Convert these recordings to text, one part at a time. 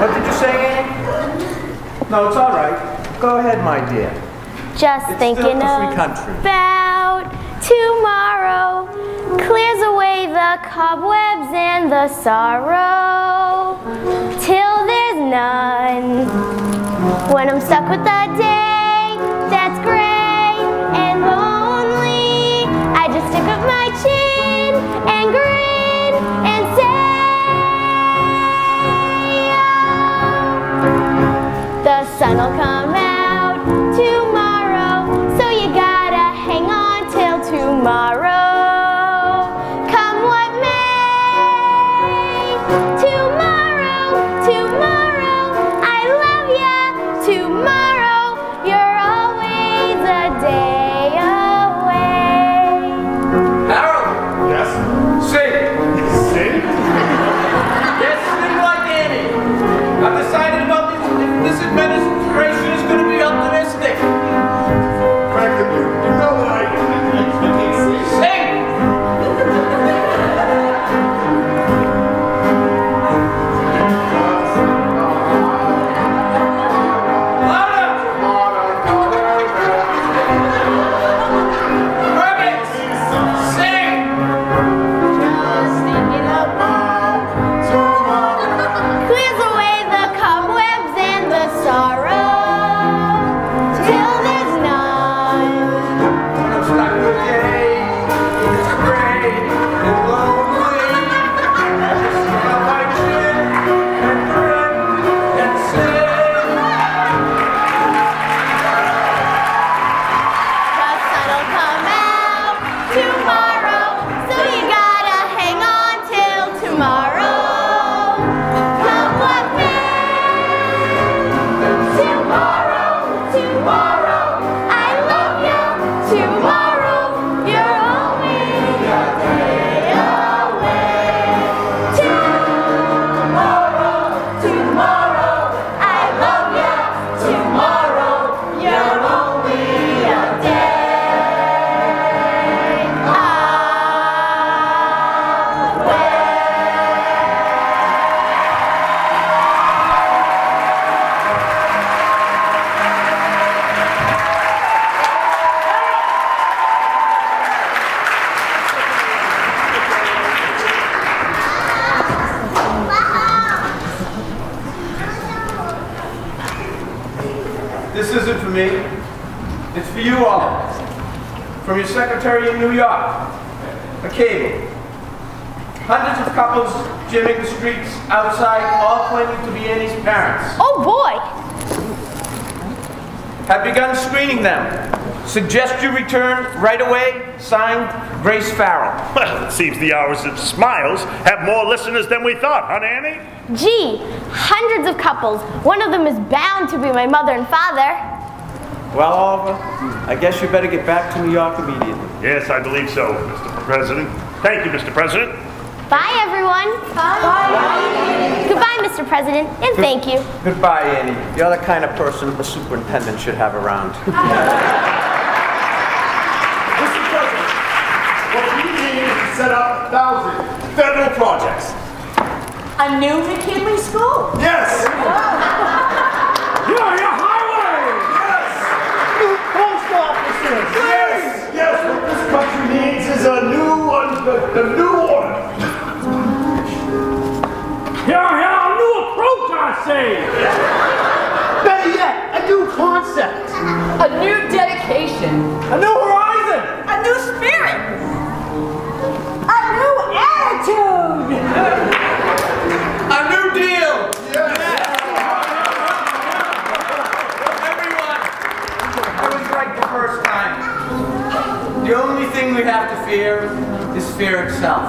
What did you say, Annie? No, it's all right. Go ahead, my dear. Just It's thinking still a free country. about tomorrow clears away the cobwebs and the sorrow till there's none. When I'm stuck with the day that's gray and lonely, I just stick up my chin and grin and say, oh, the sun'll come out tomorrow, so you gotta hang on till tomorrow. Come what may, tomorrow, tomorrow, I love ya, tomorrow, you're always a day away. Harold! Yes? Sing! Sing? Yes, sing like Annie. I've decided about this administration is going to be optimistic. Franklin, you know that I can't sing. Sing! Louder! Perfect! Sing! Just thinking about clears away the cobwebs and the sorrow till there's none. I'm stuck with day, it's gray and lonely. I just stick out my chin and grin and say, The sun'll come out tomorrow, so you gotta hang on till tomorrow. Come what may, tomorrow, tomorrow, I love you, tomorrow, you're only a day away. Tomorrow, tomorrow, I love you, tomorrow, you're only a day this isn't for me. It's for you all. From your secretary in New York, a cable. Hundreds of couples gymming the streets outside, all claiming to be Annie's parents, Oh boy! have begun screening them. Suggest you return right away. Signed, Grace Farrell. Well, it seems the Hours of Smiles have more listeners than we thought, huh, Annie? Gee, hundreds of couples. One of them is bound to be my mother and father. Well, Oliver, I guess you better get back to New York immediately. Yes, I believe so, Mr. President. Thank you, Mr. President. Bye, everyone. Bye. Goodbye, Mr. President, and thank you. Goodbye, Annie. You're the kind of person a superintendent should have around. Mr. President, what we need is to set up 1,000 federal projects. A new McKinley school. Yes! Your highway. Yes! New post offices. Yes! Yes, what this country needs is a new one, a new order. Here, a new approach, I say. Better yet, a new concept. A new dedication. A new horizon. A new spirit. A new attitude. A new deal! Yes! Everyone, I was right the first time. The only thing we have to fear is fear itself.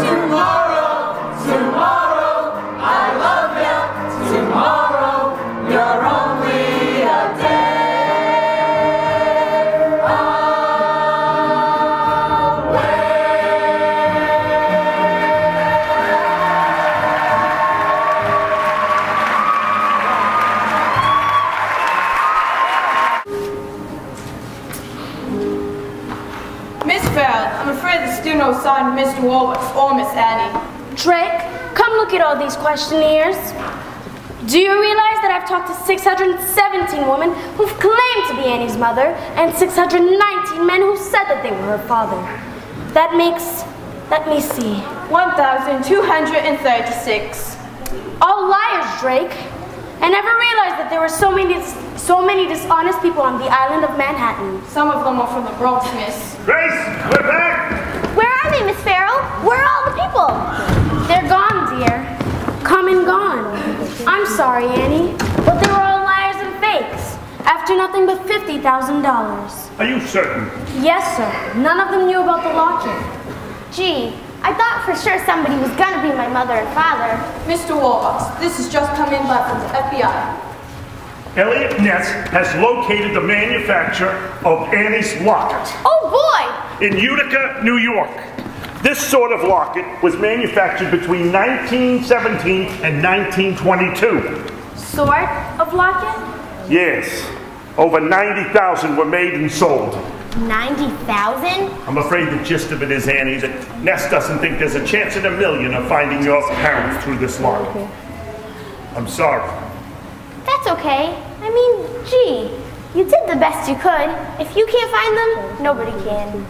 Tomorrow, tomorrow, I love you. Tomorrow, you're only a day away. Farrell, I'm afraid there's still no sign of Mr. Warwick or Miss Annie. Drake, come look at all these questionnaires. Do you realize that I've talked to 617 women who've claimed to be Annie's mother and 619 men who said that they were her father? That makes, let me see, 1,236. all liars, Drake. I never realized that there were so many dishonest people on the island of Manhattan. Some of them are from the Bronx, miss. Grace, we're back! Where are they, Miss Farrell? Where are all the people? They're gone, dear. Come and gone. I'm sorry, Annie, but they were all liars and fakes. After nothing but $50,000. Are you certain? Yes, sir. None of them knew about the locket. Gee, I thought for sure somebody was gonna be my mother and father. Mr. Warbucks, this has just come in by from the FBI. Elliot Ness has located the manufacturer of Annie's locket Oh boy! in Utica, New York. This sort of locket was manufactured between 1917 and 1922. Sort of locket? Yes, over 90,000 were made and sold. 90,000? I'm afraid the gist of it is, Annie, that Ness doesn't think there's a chance in a million of finding your parents through this locket. I'm sorry. That's okay. I mean, gee, you did the best you could. If you can't find them, nobody can.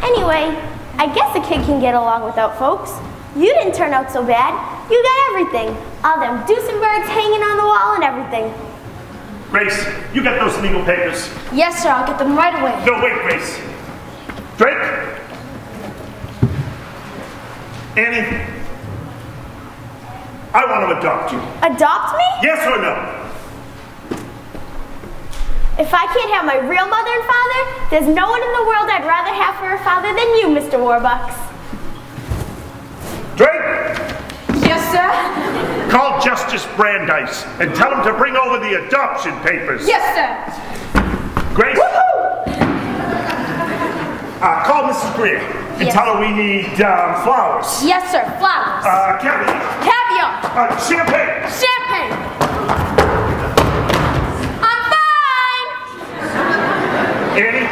Anyway, I guess a kid can get along without folks. You didn't turn out so bad. You got everything. All them Duesenbergs hanging on the wall and everything. Grace, you got those legal papers? Yes, sir. I'll get them right away. No, wait, Grace. Drake? Annie? I want to adopt you. Adopt me? Yes or no? If I can't have my real mother and father, there's no one in the world I'd rather have for a father than you, Mr. Warbucks. Drake? Yes, sir? Call Justice Brandeis and tell him to bring over the adoption papers. Yes, sir. Grace? Call Mrs. Greer and Yes. tell her we need flowers. Yes, sir. Flowers. Caviar. Caviar. Champagne. Champagne. I'm fine. Annie,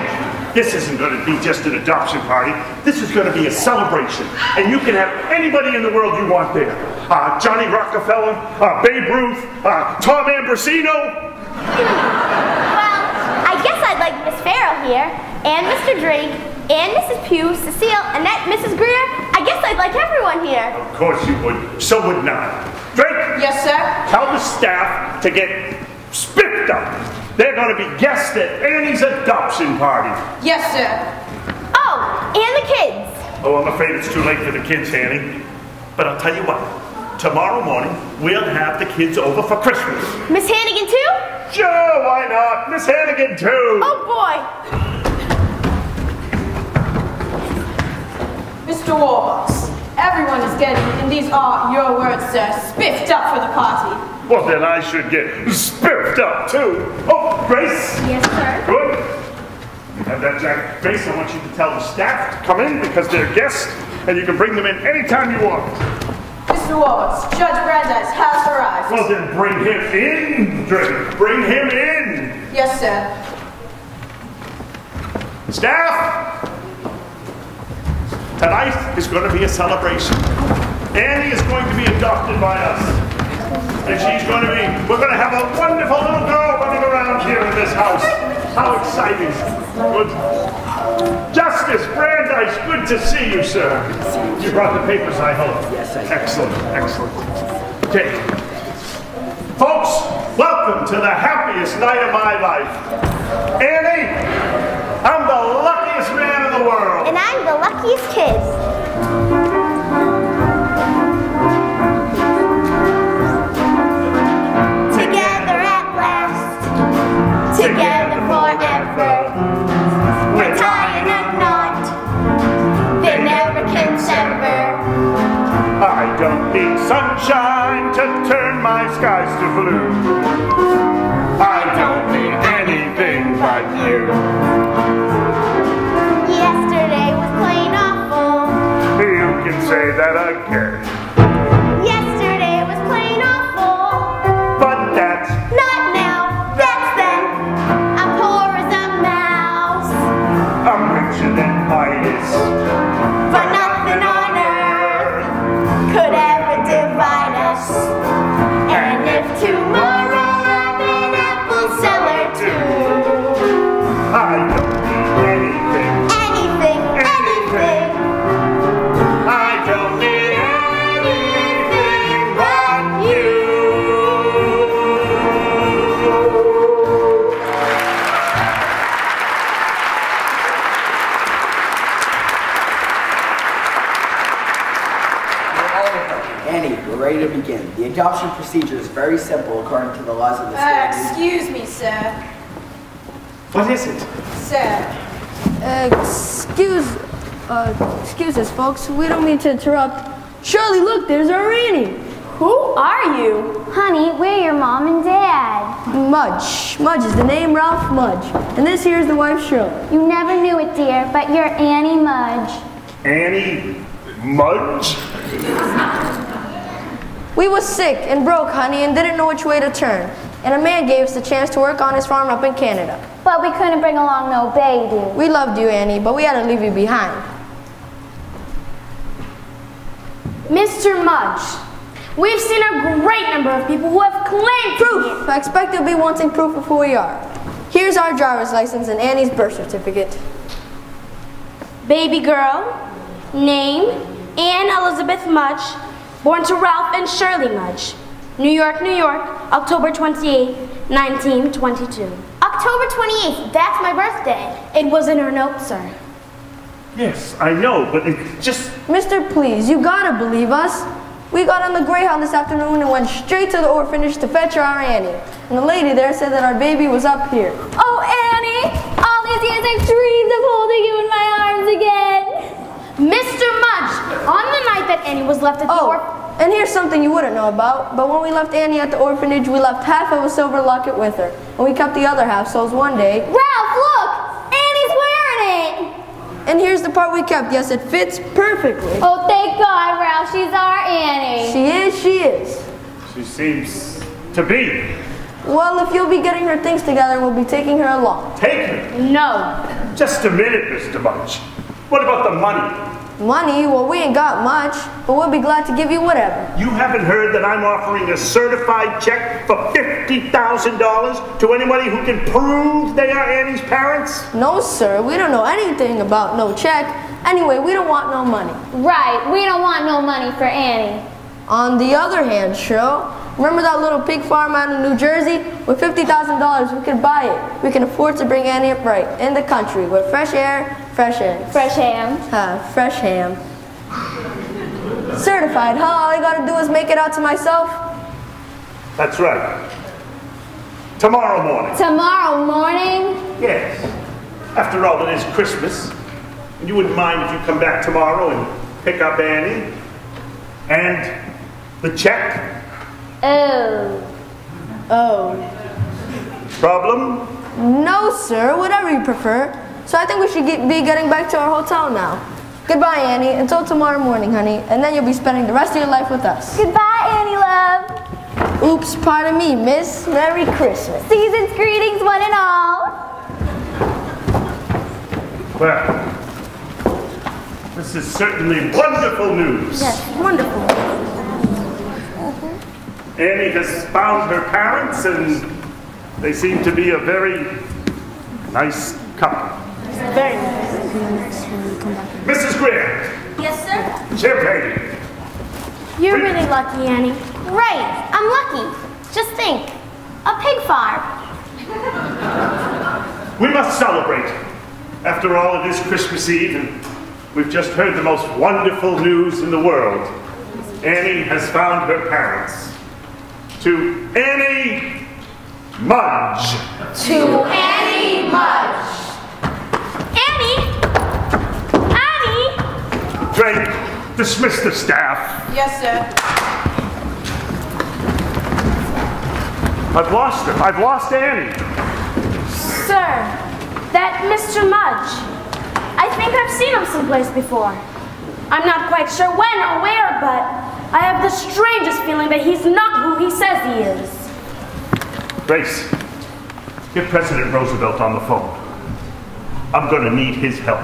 this isn't going to be just an adoption party. This is going to be a celebration. And you can have anybody in the world you want there. Johnny Rockefeller, Babe Ruth, Tom Ambrosino. Well, I guess I'd like Miss Farrell here, and Mr. Drake, and Mrs. Pugh, Cecile, Annette, Mrs. Greer. I guess I'd like everyone here. Of course you would. So would not. Drake, Yes, sir. tell the staff to get spiffed up. They're going to be guests at Annie's adoption party. Yes, sir. Oh, and the kids. Oh, I'm afraid it's too late for the kids, Annie. But I'll tell you what. Tomorrow morning, we'll have the kids over for Christmas. Miss Hannigan too? Sure, why not? Miss Hannigan, too. Oh boy. Mr. Warbucks, everyone is getting, and these are your words, sir, spiffed up for the party. Well, then I should get spiffed up, too. Oh, Grace. Yes, sir. Good. You have that jacket. Grace, I want you to tell the staff to come in because they're guests, and you can bring them in anytime you want. Mr. Warbucks, Judge Brandeis has arrived. Well, then bring him in, Drake. Bring him in. Yes, sir. Staff! Tonight is going to be a celebration. Annie is going to be adopted by us. And she's going to be, we're going to have a wonderful little girl running around here in this house. How exciting. Good. Justice Brandeis, good to see you, sir. You brought the papers, I hope. Yes, I did. Excellent, excellent. Okay. Folks, welcome to the happiest night of my life. Annie, I'm the luckiest man in the world. And I'm the luckiest kid. Together at last. Together forever. We're tying a knot. They never can sever. I don't need sunshine to turn my skies to blue. I don't need anything but you. Yesterday was plain awful. You can say that again. Yesterday was plain awful. But that's Not now, that's then. I'm poor as a mouse. I'm richer than my Annie, we're ready to begin. The adoption procedure is very simple according to the laws of the state. Excuse me, sir. What is it? Sir. Excuse us, folks. We don't mean to interrupt. Shirley, look, there's our Annie. Who are you? Honey, we're your mom and dad. Mudge. Mudge is the name, Ralph Mudge. And this here is the wife, Shirley. You never knew it, dear, but you're Annie Mudge. Annie Mudge? We was sick and broke, honey, and didn't know which way to turn. And a man gave us the chance to work on his farm up in Canada. But we couldn't bring along no baby. We loved you, Annie, but we had to leave you behind. Mr. Mudge, we've seen a great number of people who have claimed proof. I expect you'll be wanting proof of who we are. Here's our driver's license and Annie's birth certificate. Baby girl, name, Ann Elizabeth Mudge, born to Ralph and Shirley Mudge. New York, New York, October 28, 1922. October 28th, that's my birthday. It was in her note, sir. Yes, I know, but it just... Mister, please, you gotta believe us. We got on the Greyhound this afternoon and went straight to the orphanage to fetch our Annie. And the lady there said that our baby was up here. Oh, Annie! All these years I've dreamed of holding you in my arms again. Mr. Mudge, on the night that Annie was left at the orphanage... And here's something you wouldn't know about, but when we left Annie at the orphanage, we left half of a silver locket with her. And we kept the other half, so one day... Ralph, look! Annie's wearing it! And here's the part we kept. Yes, it fits perfectly. Oh, thank God, Ralph. She's our Annie. She is, she is. She seems to be. Well, if you'll be getting her things together, we'll be taking her along. Take her? No. Just a minute, Mr. Mudge. What about the money? Money? Well, we ain't got much, but we'll be glad to give you whatever. You haven't heard that I'm offering a certified check for $50,000 to anybody who can prove they are Annie's parents? No, sir. We don't know anything about no check. Anyway, we don't want no money. Right. We don't want no money for Annie. On the other hand, Cheryl, remember that little pig farm out in New Jersey? With $50,000, we could buy it. We can afford to bring Annie up right in the country with fresh air, fresh eggs. Fresh ham. Fresh ham. Certified, huh? All I gotta do is make it out to myself? That's right. Tomorrow morning. Tomorrow morning? Yes. After all, it is Christmas. And you wouldn't mind if you come back tomorrow and pick up Annie? And the check? Oh. Oh. Problem? No, sir. Whatever you prefer. So I think we should be getting back to our hotel now. Goodbye, Annie. Until tomorrow morning, honey. And then you'll be spending the rest of your life with us. Goodbye, Annie love. Oops, pardon me, miss. Merry Christmas. Season's greetings, one and all. Well, this is certainly wonderful news. Yes, wonderful. Annie has found her parents, and they seem to be a very nice couple. Very nice. Mrs. Greer. Yes, sir? Champagne. You're really lucky, Annie. Right. I'm lucky. Just think. A pig farm. We must celebrate. After all, it is Christmas Eve, and we've just heard the most wonderful news in the world. Annie has found her parents. To Annie Mudge. To Annie Mudge. Annie! Annie! Drake, dismiss the staff. Yes, sir. I've lost her. I've lost Annie. Sir, that Mr. Mudge. I think I've seen him someplace before. I'm not quite sure when or where, but I have the strangest feeling that he's not who he says he is. Grace, get President Roosevelt on the phone. I'm going to need his help.